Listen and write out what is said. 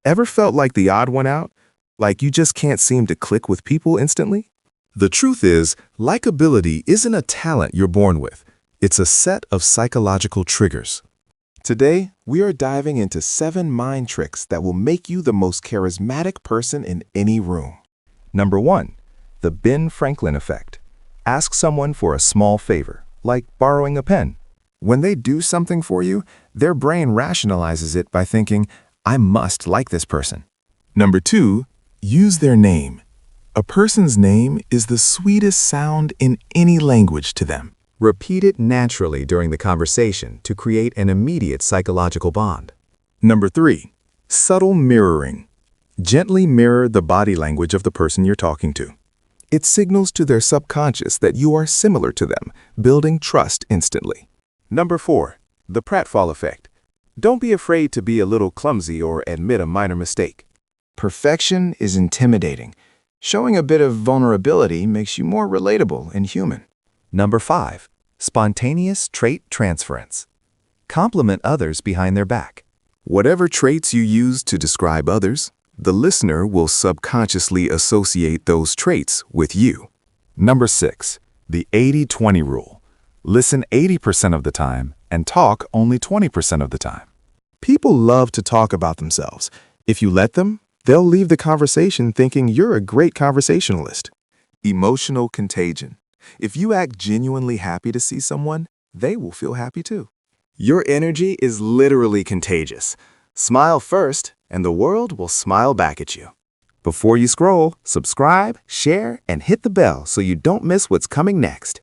Ever felt like the odd one out? Like you just can't seem to click with people instantly? The truth is, likability isn't a talent you're born with. It's a set of psychological triggers. Today, we are diving into 7 mind tricks that will make you the most charismatic person in any room. Number 1. The Ben Franklin effect. Ask someone for a small favor, like borrowing a pen. When they do something for you, their brain rationalizes it by thinking, I must like this person. Number 2. Use their name. A person's name is the sweetest sound in any language to them. Repeat it naturally during the conversation to create an immediate psychological bond. Number 3. Subtle mirroring. Gently mirror the body language of the person you're talking to. It signals to their subconscious that you are similar to them, building trust instantly. Number 4. The pratfall effect. Don't be afraid to be a little clumsy or admit a minor mistake. Perfection is intimidating. Showing a bit of vulnerability makes you more relatable and human. Number 5. Spontaneous trait transference. Compliment others behind their back. Whatever traits you use to describe others, the listener will subconsciously associate those traits with you. Number 6. The 80-20 rule. Listen 80% of the time and talk only 20% of the time. People love to talk about themselves. If you let them, they'll leave the conversation thinking you're a great conversationalist. Emotional contagion. If you act genuinely happy to see someone, they will feel happy too. Your energy is literally contagious. Smile first, and the world will smile back at you. Before you scroll, subscribe, share, and hit the bell so you don't miss what's coming next.